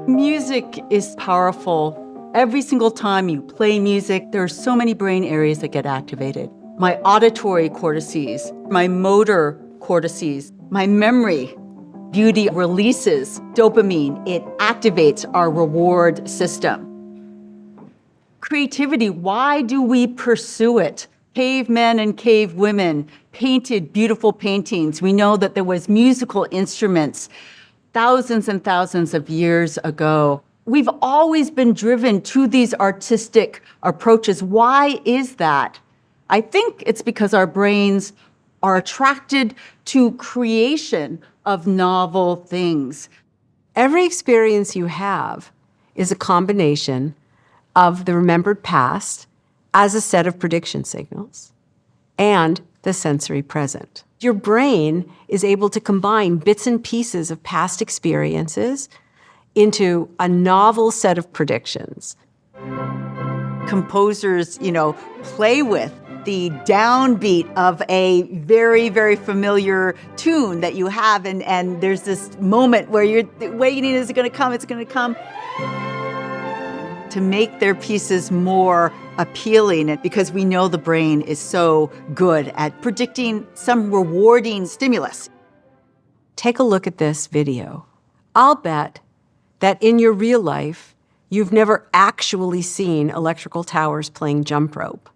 Music is powerful. Every single time you play music, there are so many brain areas that get activated. My auditory cortices, my motor cortices, my memory. Beauty releases dopamine. It activates our reward system. Creativity, why do we pursue it? Cavemen and cave women painted beautiful paintings. We know that there was musical instruments thousands and thousands of years ago. We've always been driven to these artistic approaches. Why is that? I think it's because our brains are attracted to creation of novel things. Every experience you have is a combination of the remembered past as a set of prediction signals and the sensory present. Your brain is able to combine bits and pieces of past experiences into a novel set of predictions. Composers, play with the downbeat of a very, very familiar tune that you have, and there's this moment where you're waiting, is it going to come? It's going to come. To make their pieces more appealing, because we know the brain is so good at predicting some rewarding stimulus. Take a look at this video. I'll bet that in your real life, you've never actually seen electrical towers playing jump rope.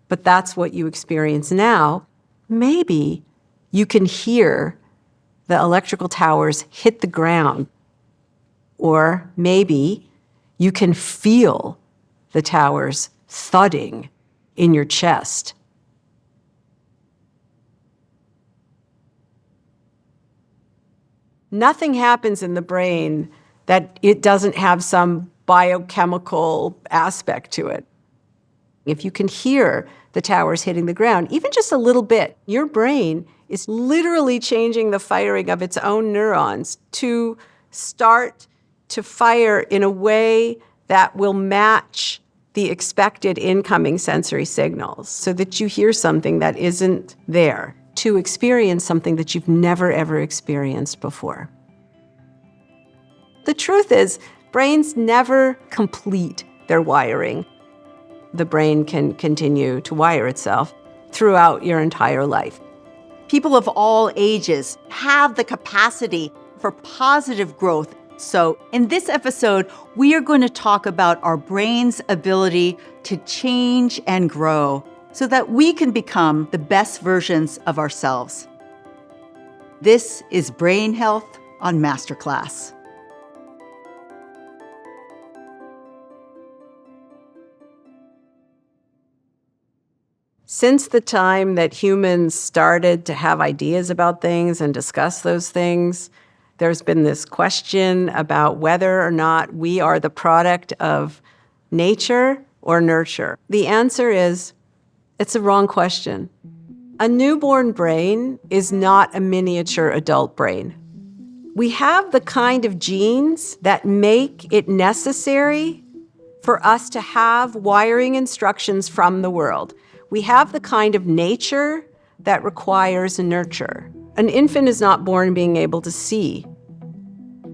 But that's what you experience now. Maybe you can hear the electrical towers hit the ground. Or maybe you can feel the towers thudding in your chest. Nothing happens in the brain that it doesn't have some biochemical aspect to it. If you can hear the towers hitting the ground, even just a little bit, your brain is literally changing the firing of its own neurons to start to fire in a way that will match the expected incoming sensory signals so that you hear something that isn't there, to experience something that you've never, ever experienced before. The truth is, brains never complete their wiring. The brain can continue to wire itself throughout your entire life. People of all ages have the capacity for positive growth. So in this episode, we are going to talk about our brain's ability to change and grow so that we can become the best versions of ourselves. This is Brain Health on Masterclass. Since the time that humans started to have ideas about things and discuss those things, there's been this question about whether or not we are the product of nature or nurture. The answer is, it's a wrong question. A newborn brain is not a miniature adult brain. We have the kind of genes that make it necessary for us to have wiring instructions from the world. We have the kind of nature that requires nurture. An infant is not born being able to see.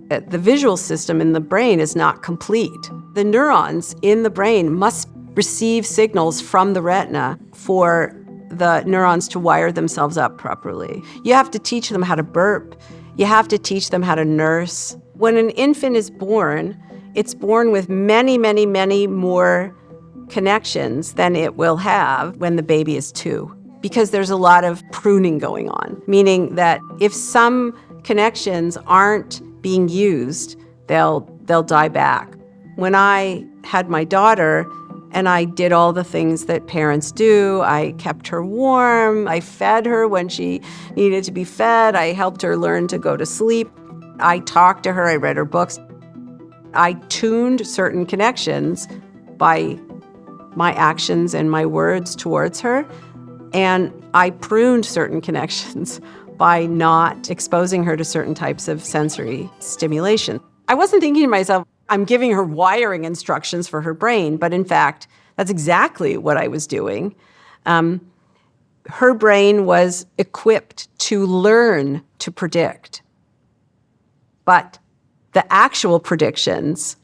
The visual system in the brain is not complete. The neurons in the brain must receive signals from the retina for the neurons to wire themselves up properly. You have to teach them how to burp. You have to teach them how to nurse. When an infant is born, it's born with many, many, many more connections than it will have when the baby is 2, because there's a lot of pruning going on, meaning that if some connections aren't being used, they'll die back. When I had my daughter and I did all the things that parents do, I kept her warm, I fed her when she needed to be fed, I helped her learn to go to sleep, I talked to her, I read her books. I tuned certain connections by my actions and my words towards her, and I pruned certain connections by not exposing her to certain types of sensory stimulation. I wasn't thinking to myself, I'm giving her wiring instructions for her brain, but in fact, that's exactly what I was doing. Her brain was equipped to learn to predict, but The actual predictions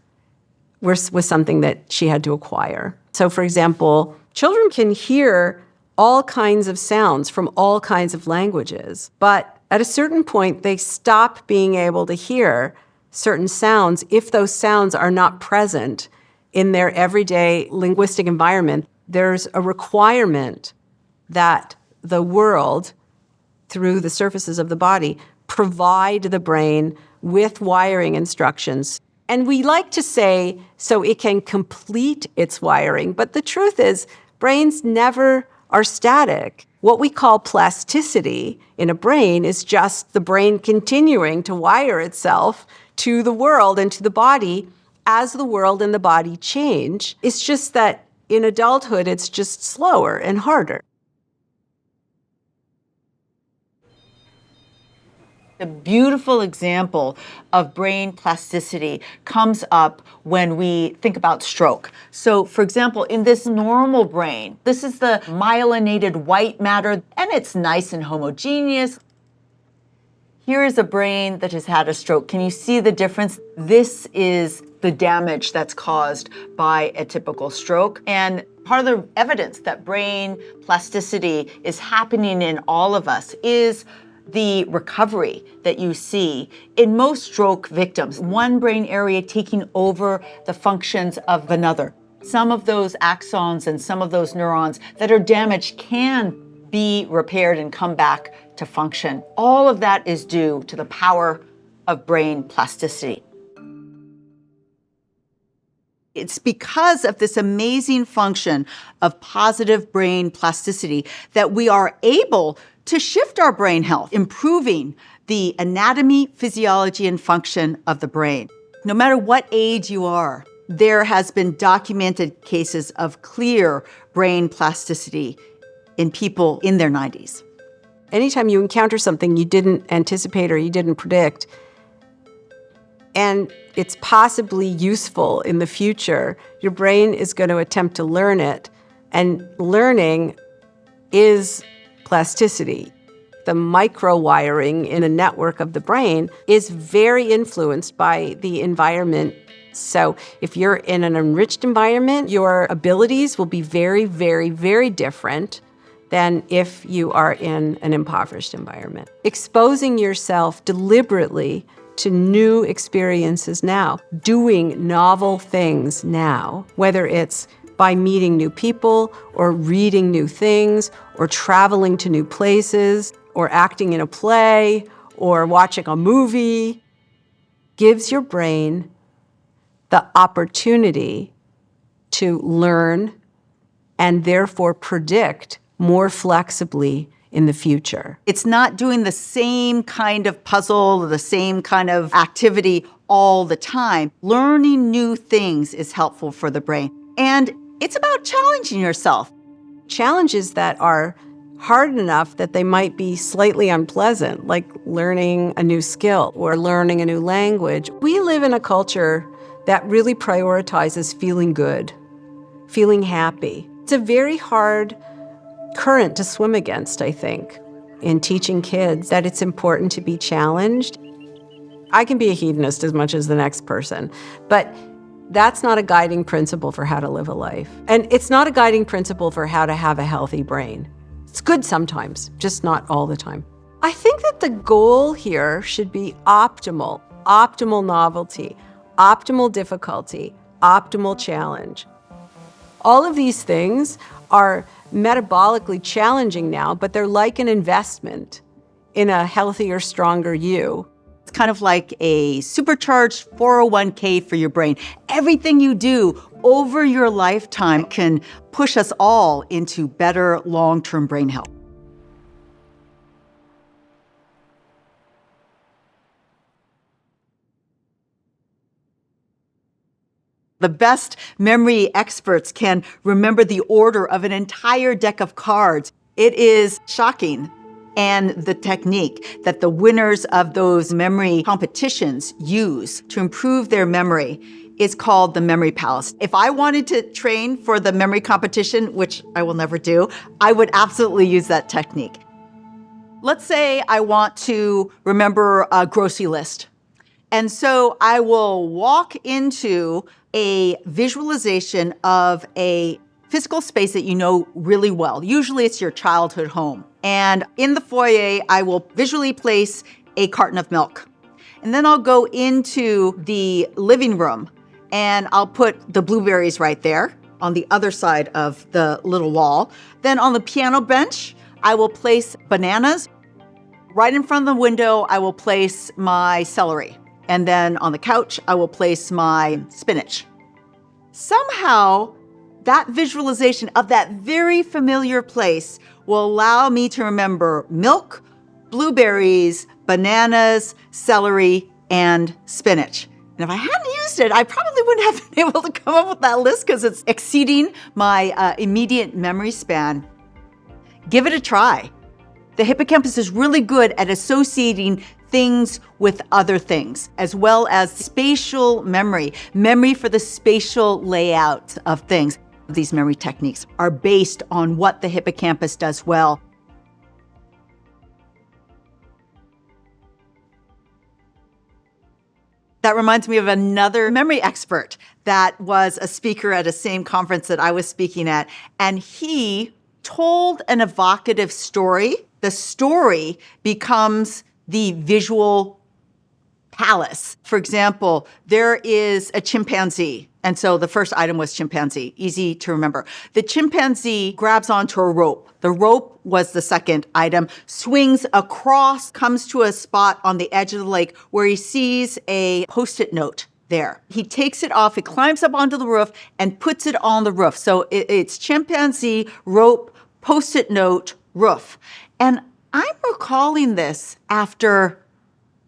was something that she had to acquire. So, for example, children can hear all kinds of sounds from all kinds of languages, but at a certain point, they stop being able to hear certain sounds if those sounds are not present in their everyday linguistic environment. There's a requirement that the world, through the surfaces of the body, provide the brain with wiring instructions. And we like to say so it can complete its wiring, but the truth is brains never are static. What we call plasticity in a brain is just the brain continuing to wire itself to the world and to the body as the world and the body change. It's just that in adulthood, it's just slower and harder. A beautiful example of brain plasticity comes up when we think about stroke. So, for example, in this normal brain, this is the myelinated white matter, and it's nice and homogeneous. Here is a brain that has had a stroke. Can you see the difference? This is the damage that's caused by a typical stroke. And part of the evidence that brain plasticity is happening in all of us is the recovery that you see in most stroke victims, one brain area taking over the functions of another. Some of those axons and some of those neurons that are damaged can be repaired and come back to function. All of that is due to the power of brain plasticity. It's because of this amazing function of positive brain plasticity that we are able to shift our brain health, improving the anatomy, physiology, and function of the brain. No matter what age you are, there has been documented cases of clear brain plasticity in people in their 90s. Anytime you encounter something you didn't anticipate or you didn't predict, and it's possibly useful in the future, your brain is going to attempt to learn it. And learning is plasticity. The microwiring in a network of the brain is very influenced by the environment. So if you're in an enriched environment, your abilities will be very, very, very different than if you are in an impoverished environment. Exposing yourself deliberately to new experiences now, doing novel things now, whether it's by meeting new people or reading new things or traveling to new places or acting in a play or watching a movie, gives your brain the opportunity to learn and therefore predict more flexibly in the future. It's not doing the same kind of puzzle or the same kind of activity all the time. Learning new things is helpful for the brain. And it's about challenging yourself. Challenges that are hard enough that they might be slightly unpleasant, like learning a new skill or learning a new language. We live in a culture that really prioritizes feeling good, feeling happy. It's a very hard current to swim against, I think, in teaching kids that it's important to be challenged. I can be a hedonist as much as the next person, but that's not a guiding principle for how to live a life. And it's not a guiding principle for how to have a healthy brain. It's good sometimes, just not all the time. I think that the goal here should be optimal novelty, optimal difficulty, optimal challenge. All of these things are metabolically challenging now, but they're like an investment in a healthier, stronger you. It's kind of like a supercharged 401k for your brain. Everything you do over your lifetime can push us all into better long-term brain health. The best memory experts can remember the order of an entire deck of cards. It is shocking. And the technique that the winners of those memory competitions use to improve their memory is called the Memory Palace. If I wanted to train for the memory competition, which I will never do, I would absolutely use that technique. Let's say I want to remember a grocery list. And so I will walk into a visualization of a physical space that you know really well. Usually it's your childhood home. And in the foyer, I will visually place a carton of milk. And then I'll go into the living room and I'll put the blueberries right there on the other side of the little wall. Then on the piano bench, I will place bananas. Right in front of the window, I will place my celery. And then on the couch, I will place my spinach. Somehow, that visualization of that very familiar place will allow me to remember milk, blueberries, bananas, celery, and spinach. And if I hadn't used it, I probably wouldn't have been able to come up with that list because it's exceeding my immediate memory span. Give it a try. The hippocampus is really good at associating things with other things, as well as spatial memory for the spatial layout of things. These memory techniques are based on what the hippocampus does well. That reminds me of another memory expert that was a speaker at a same conference that I was speaking at, and he told an evocative story. The story becomes the visual palace. For example, there is a chimpanzee. And so the first item was chimpanzee, easy to remember. The chimpanzee grabs onto a rope. The rope was the second item, swings across, comes to a spot on the edge of the lake where he sees a Post-it note there. He takes it off, he climbs up onto the roof and puts it on the roof. So it's chimpanzee, rope, Post-it note, roof. And I'm recalling this after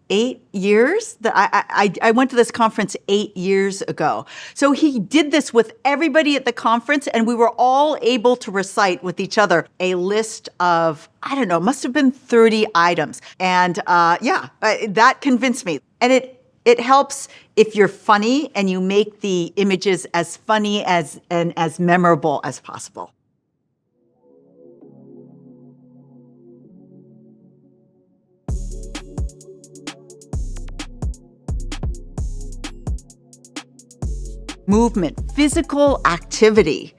8 years. I went to this conference 8 years ago. So he did this with everybody at the conference, and we were all able to recite with each other a list of, I don't know, must have been 30 items. And that convinced me. And it helps if you're funny and you make the images as funny and as memorable as possible. Movement, physical activity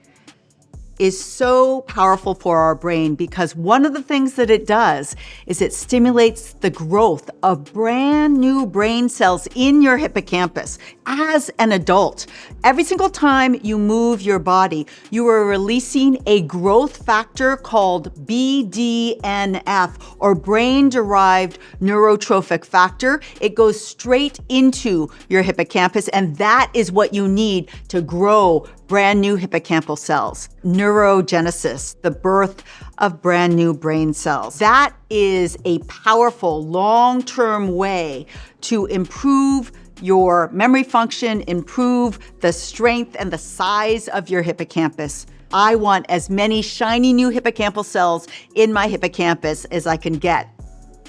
is so powerful for our brain because one of the things that it does is it stimulates the growth of brand new brain cells in your hippocampus as an adult. Every single time you move your body, you are releasing a growth factor called BDNF, or brain-derived neurotrophic factor. It goes straight into your hippocampus, and that is what you need to grow brand new hippocampal cells. Neurogenesis, the birth of brand new brain cells. That is a powerful long-term way to improve your memory function, improve the strength and the size of your hippocampus. I want as many shiny new hippocampal cells in my hippocampus as I can get.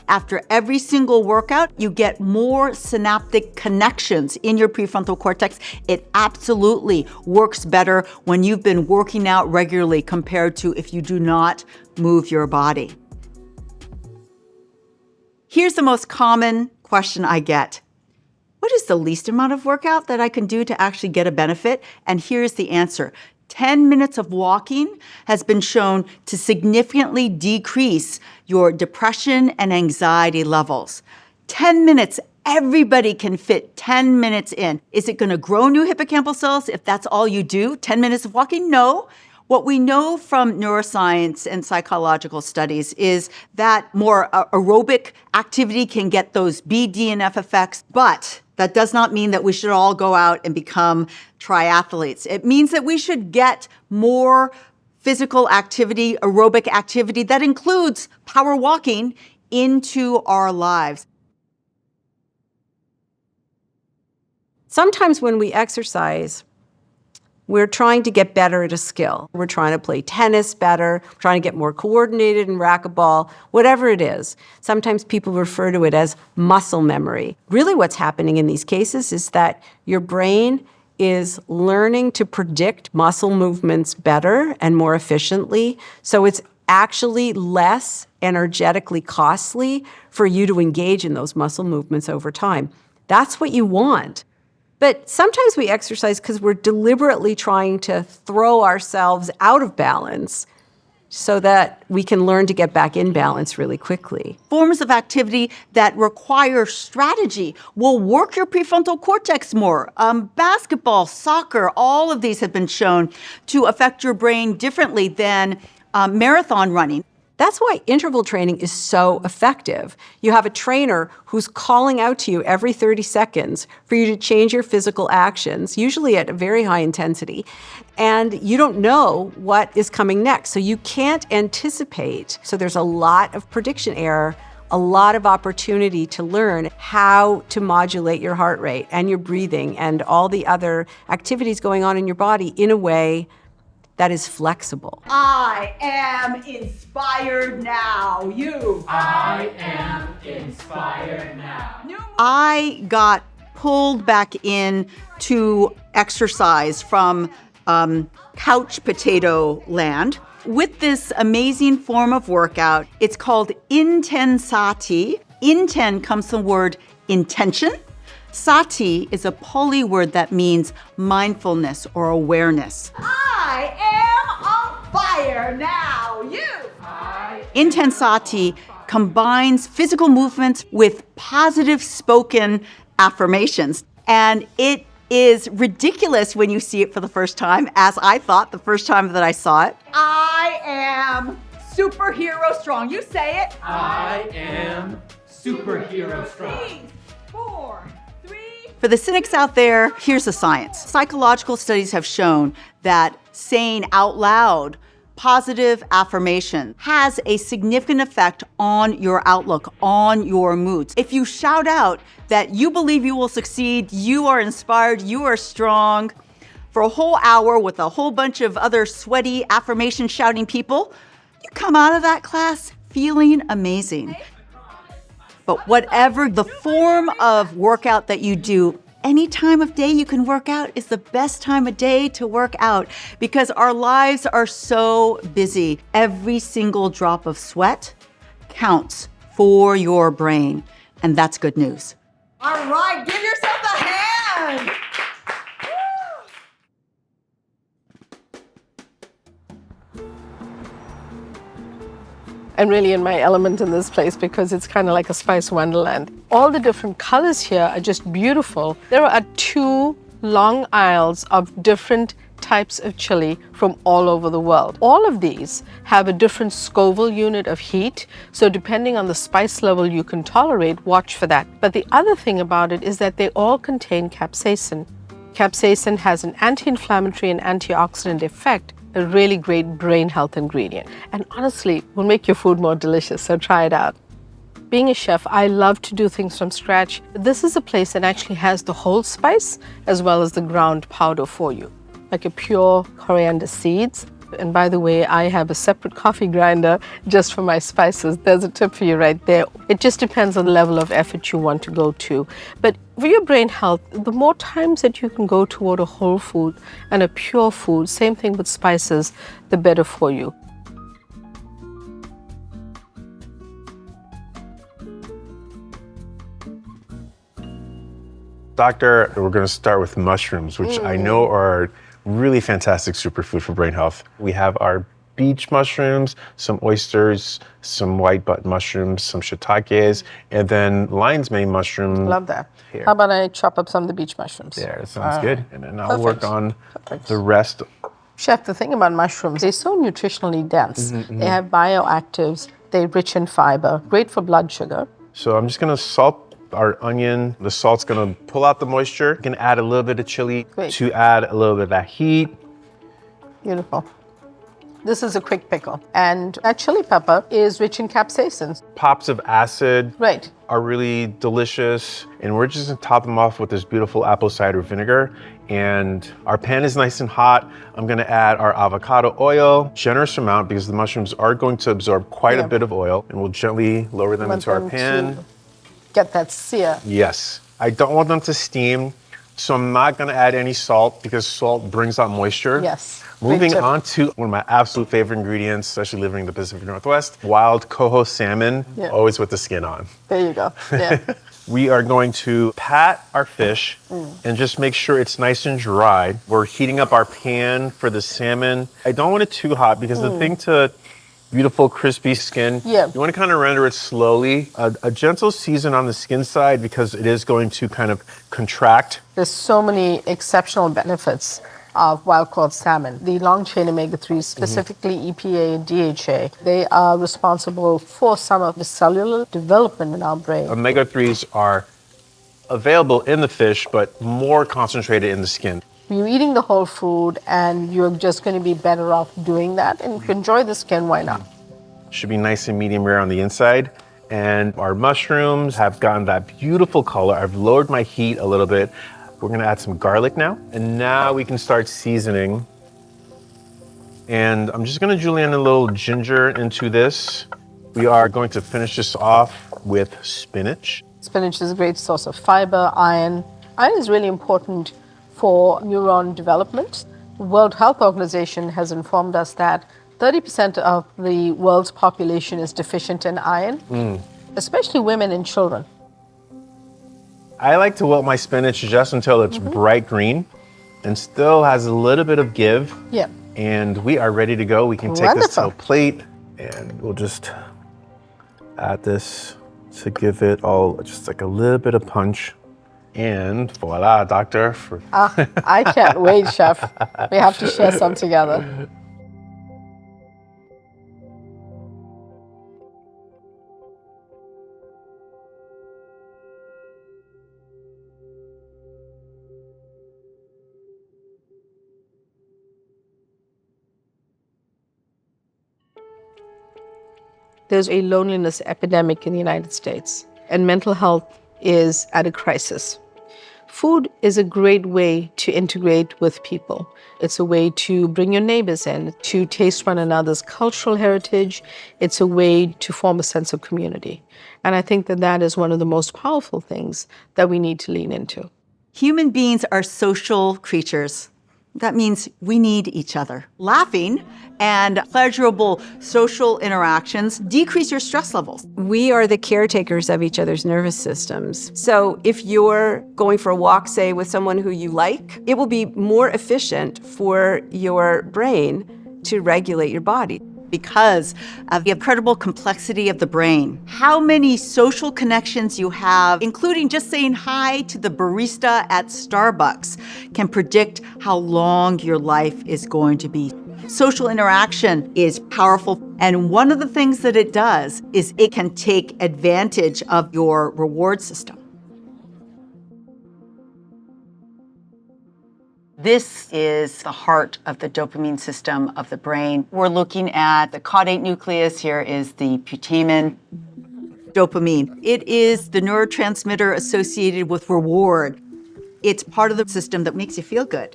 After every single workout, you get more synaptic connections in your prefrontal cortex. It absolutely works better when you've been working out regularly compared to if you do not move your body. Here's the most common question I get. What is the least amount of workout that I can do to actually get a benefit? And here's the answer. 10 minutes of walking has been shown to significantly decrease your depression and anxiety levels. 10 minutes, everybody can fit 10 minutes in. Is it going to grow new hippocampal cells if that's all you do? 10 minutes of walking? No. What we know from neuroscience and psychological studies is that more aerobic activity can get those BDNF effects, but that does not mean that we should all go out and become triathletes. It means that we should get more physical activity, aerobic activity that includes power walking into our lives. Sometimes when we exercise, we're trying to get better at a skill. We're trying to play tennis better, trying to get more coordinated in racquetball, whatever it is. Sometimes people refer to it as muscle memory. Really what's happening in these cases is that your brain is learning to predict muscle movements better and more efficiently. So it's actually less energetically costly for you to engage in those muscle movements over time. That's what you want. But sometimes we exercise because we're deliberately trying to throw ourselves out of balance so that we can learn to get back in balance really quickly. Forms of activity that require strategy will work your prefrontal cortex more. Basketball, soccer, all of these have been shown to affect your brain differently than marathon running. That's why interval training is so effective. You have a trainer who's calling out to you every 30 seconds for you to change your physical actions, usually at a very high intensity, and you don't know what is coming next. So you can't anticipate. So there's a lot of prediction error, a lot of opportunity to learn how to modulate your heart rate and your breathing and all the other activities going on in your body in a way that is flexible. I am inspired now. You. I am inspired now. I got pulled back in to exercise from couch potato land with this amazing form of workout. It's called Intensati. Inten comes from the word intention. Sati is a Pali word that means mindfulness or awareness. I am on fire now, you! Intensati combines physical movements with positive spoken affirmations. And it is ridiculous when you see it for the first time, as I thought the first time that I saw it. I am superhero strong. You say it. I am superhero strong. 3, 4, 3. For the cynics out there, here's the science. Psychological studies have shown that saying out loud positive affirmation has a significant effect on your outlook, on your moods. If you shout out that you believe you will succeed, you are inspired, you are strong, for a whole hour with a whole bunch of other sweaty affirmation shouting people, you come out of that class feeling amazing. But whatever the form of workout that you do, any time of day you can work out is the best time of day to work out because our lives are so busy. Every single drop of sweat counts for your brain, and that's good news. All right, give yourself a hand. I'm really in my element in this place because it's kind of like a spice wonderland. All the different colors here are just beautiful. There are 2 long aisles of different types of chili from all over the world. All of these have a different Scoville unit of heat, so depending on the spice level you can tolerate, watch for that. But the other thing about it is that they all contain capsaicin. Capsaicin has an anti-inflammatory and antioxidant effect, a really great brain health ingredient. And honestly, will make your food more delicious, so try it out. Being a chef, I love to do things from scratch. This is a place that actually has the whole spice as well as the ground powder for you, like a pure coriander seeds. And by the way, I have a separate coffee grinder just for my spices. There's a tip for you right there. It just depends on the level of effort you want to go to. But for your brain health, the more times that you can go toward a whole food and a pure food, same thing with spices, the better for you. Doctor, we're going to start with mushrooms, which I know are really fantastic superfood for brain health. We have our beach mushrooms, some oysters, some white button mushrooms, some shiitakes, and then lion's mane mushroom. Love that. Here. How about I chop up some of the beach mushrooms? There, that sounds good. And then I'll Perfect. work on Perfect. the rest. Chef, the thing about mushrooms, they're so nutritionally dense. They have bioactives, they're rich in fiber, great for blood sugar. So I'm just going to salt our onion. The salt's going to pull out the moisture. You can add a little bit of chili Great. to add a little bit of that heat. Beautiful. This is a quick pickle. And that chili pepper is rich in capsaicin. Pops of acid Right. are really delicious. And we're just gonna top them off with this beautiful apple cider vinegar. And our pan is nice and hot. I'm gonna add our avocado oil, generous amount because the mushrooms are going to absorb quite Yeah. a bit of oil. And we'll gently lower them Want into our them pan. to get that sear. Yes, I don't want them to steam. So I'm not gonna add any salt because salt brings out moisture. Yes. Moving Great tip. on to one of my absolute favorite ingredients, especially living in the Pacific Northwest, wild coho salmon, Yeah. always with the skin on. There you go. Yeah. We are going to pat our fish and just make sure it's nice and dry. We're heating up our pan for the salmon. I don't want it too hot because the thing to beautiful crispy skin, Yeah. you want to kind of render it slowly. A gentle season on the skin side because it is going to kind of contract. There's so many exceptional benefits of wild-caught salmon. The long-chain omega-3s, specifically EPA and DHA, they are responsible for some of the cellular development in our brain. Omega-3s are available in the fish, but more concentrated in the skin. You're eating the whole food, and you're just going to be better off doing that. And if you enjoy the skin, why not? Should be nice and medium rare on the inside. And our mushrooms have gotten that beautiful color. I've lowered my heat a little bit. We're gonna add some garlic now. And now we can start seasoning. And I'm just gonna julienne a little ginger into this. We are going to finish this off with spinach. Spinach is a great source of fiber, iron. Iron is really important for neuron development. The World Health Organization has informed us that 30% of the world's population is deficient in iron, especially women and children. I like to wilt my spinach just until it's bright green and still has a little bit of give. Yeah. And we are ready to go. We can take this to a Wonderful. plate and we'll just add this to give it all just like a little bit of punch. And voila, doctor. I can't wait, chef. We have to share some together. There's a loneliness epidemic in the United States, and mental health is at a crisis. Food is a great way to integrate with people. It's a way to bring your neighbors in, to taste one another's cultural heritage. It's a way to form a sense of community. And I think that that is one of the most powerful things that we need to lean into. Human beings are social creatures. That means we need each other. Laughing and pleasurable social interactions decrease your stress levels. We are the caretakers of each other's nervous systems. So if you're going for a walk, say, with someone who you like, it will be more efficient for your brain to regulate your body. Because of the incredible complexity of the brain. How many social connections you have, including just saying hi to the barista at Starbucks, can predict how long your life is going to be. Social interaction is powerful, and one of the things that it does is it can take advantage of your reward system. This is the heart of the dopamine system of the brain. We're looking at the caudate nucleus. Here is the putamen. Dopamine. It is the neurotransmitter associated with reward. It's part of the system that makes you feel good.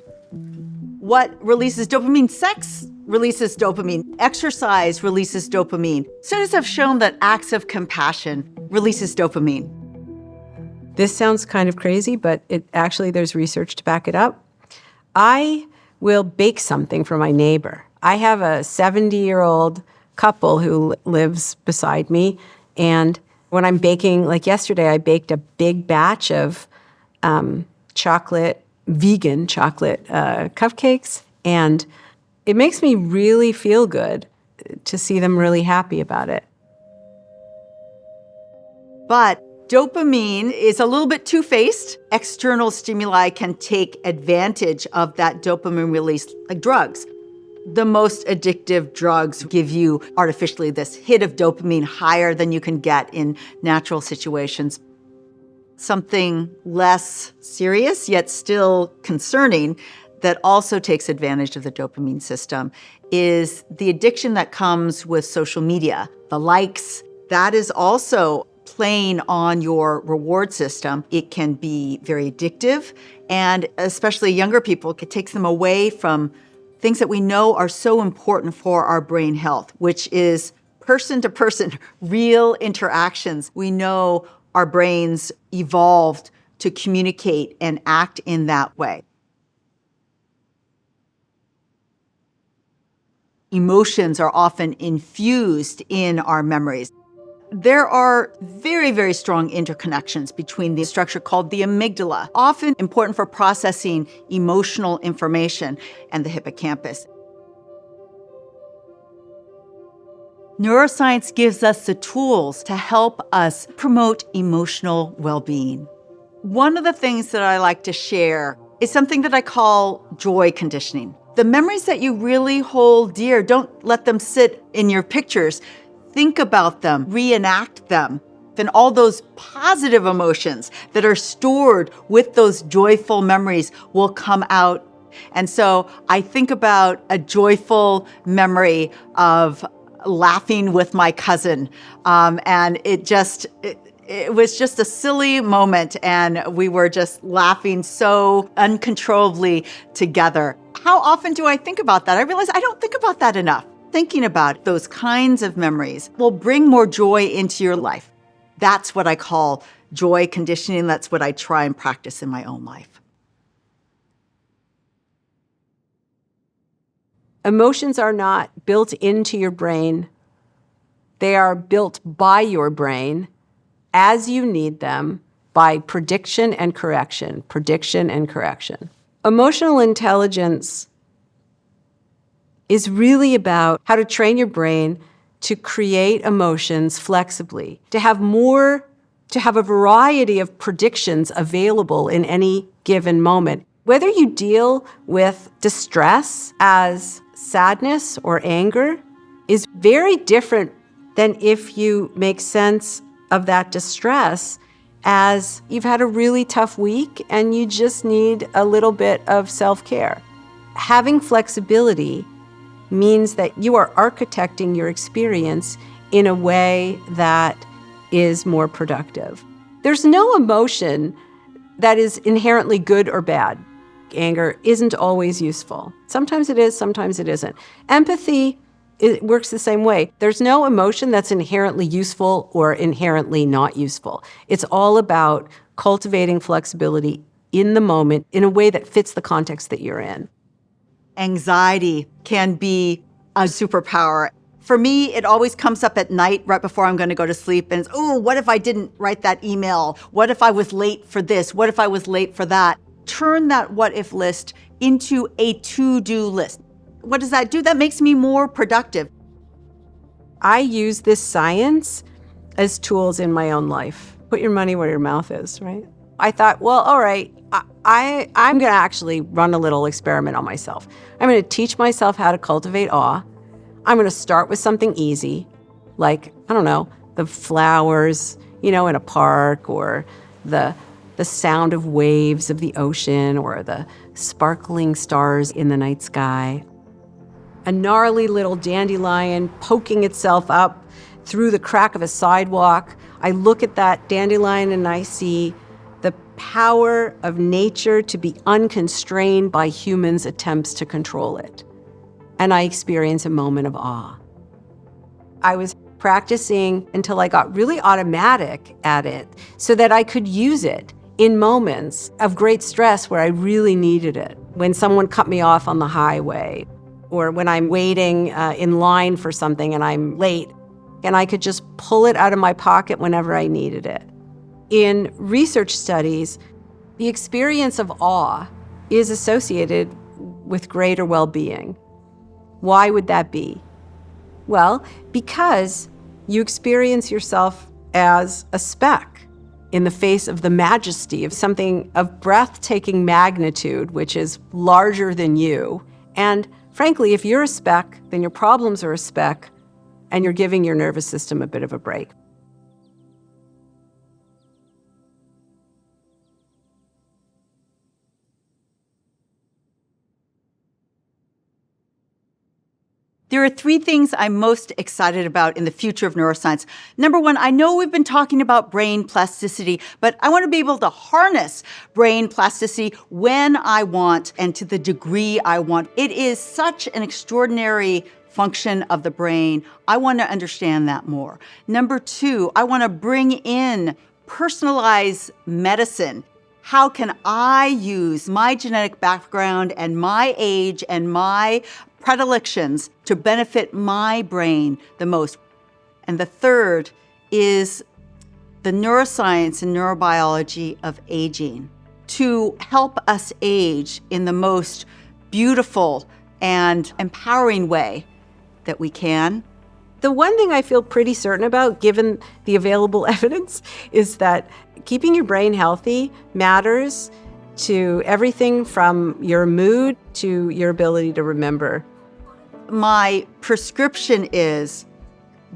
What releases dopamine? Sex releases dopamine. Exercise releases dopamine. Studies have shown that acts of compassion releases dopamine. This sounds kind of crazy, but there's research to back it up. I will bake something for my neighbor. I have a 70-year-old couple who lives beside me, and when I'm baking, like yesterday, I baked a big batch of vegan chocolate cupcakes, and it makes me really feel good to see them really happy about it. But dopamine is a little bit two-faced. External stimuli can take advantage of that dopamine release, like drugs. The most addictive drugs give you artificially this hit of dopamine higher than you can get in natural situations. Something less serious, yet still concerning, that also takes advantage of the dopamine system is the addiction that comes with social media. The likes, that is also playing on your reward system. It can be very addictive, and especially younger people, it takes them away from things that we know are so important for our brain health, which is person-to-person, real interactions. We know our brains evolved to communicate and act in that way. Emotions are often infused in our memories. There are very, very strong interconnections between the structure called the amygdala, often important for processing emotional information, and the hippocampus. Neuroscience gives us the tools to help us promote emotional well-being. One of the things that I like to share is something that I call joy conditioning. The memories that you really hold dear, don't let them sit in your pictures. Think about them, reenact them. And all those positive emotions that are stored with those joyful memories will come out. And so I think about a joyful memory of laughing with my cousin. And it was just a silly moment, and we were just laughing so uncontrollably together. How often do I think about that? I realize I don't think about that enough. Thinking about those kinds of memories will bring more joy into your life. That's what I call joy conditioning. That's what I try and practice in my own life. Emotions are not built into your brain. They are built by your brain as you need them by prediction and correction, prediction and correction. Emotional intelligence is really about how to train your brain to create emotions flexibly, to have a variety of predictions available in any given moment. Whether you deal with distress as sadness or anger is very different than if you make sense of that distress as you've had a really tough week and you just need a little bit of self-care. Having flexibility means that you are architecting your experience in a way that is more productive. There's no emotion that is inherently good or bad. Anger isn't always useful. Sometimes it is, sometimes it isn't. Empathy, it works the same way. There's no emotion that's inherently useful or inherently not useful. It's all about cultivating flexibility in the moment in a way that fits the context that you're in. Anxiety can be a superpower. For me, it always comes up at night right before I'm going to go to sleep, and it's, oh, what if I didn't write that email? What if I was late for this? What if I was late for that? Turn that what if list into a to-do list. What does that do? That makes me more productive. I use this science as tools in my own life. Put your money where your mouth is, right? I thought, well, all right, I'm going to actually run a little experiment on myself. I'm going to teach myself how to cultivate awe. I'm going to start with something easy, like, I don't know, the flowers, in a park, or the sound of waves of the ocean, or the sparkling stars in the night sky. A gnarly little dandelion poking itself up through the crack of a sidewalk. I look at that dandelion and I see the power of nature to be unconstrained by humans' attempts to control it. And I experience a moment of awe. I was practicing until I got really automatic at it so that I could use it in moments of great stress where I really needed it. When someone cut me off on the highway, or when I'm waiting in line for something and I'm late, and I could just pull it out of my pocket whenever I needed it. In research studies, the experience of awe is associated with greater well-being. Why would that be? Well, because you experience yourself as a speck in the face of the majesty of something of breathtaking magnitude, which is larger than you. And frankly, if you're a speck, then your problems are a speck, and you're giving your nervous system a bit of a break. There are three things I'm most excited about in the future of neuroscience. Number one, I know we've been talking about brain plasticity, but I want to be able to harness brain plasticity when I want and to the degree I want. It is such an extraordinary function of the brain. I want to understand that more. Number two, I want to bring in personalized medicine. How can I use my genetic background and my age and my predilections to benefit my brain the most? And the third is the neuroscience and neurobiology of aging to help us age in the most beautiful and empowering way that we can. The one thing I feel pretty certain about, given the available evidence, is that keeping your brain healthy matters to everything from your mood to your ability to remember. My prescription is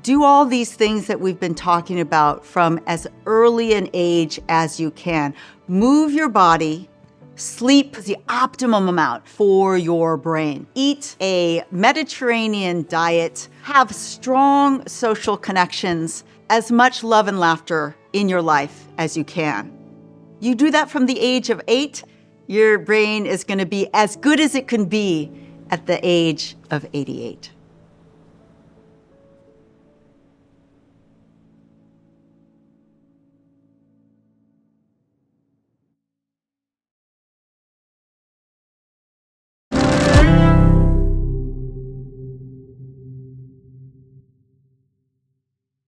do all these things that we've been talking about from as early an age as you can. Move your body, sleep the optimum amount for your brain. Eat a Mediterranean diet, have strong social connections, as much love and laughter in your life as you can. You do that from the age of 8, your brain is going to be as good as it can be at the age of 88.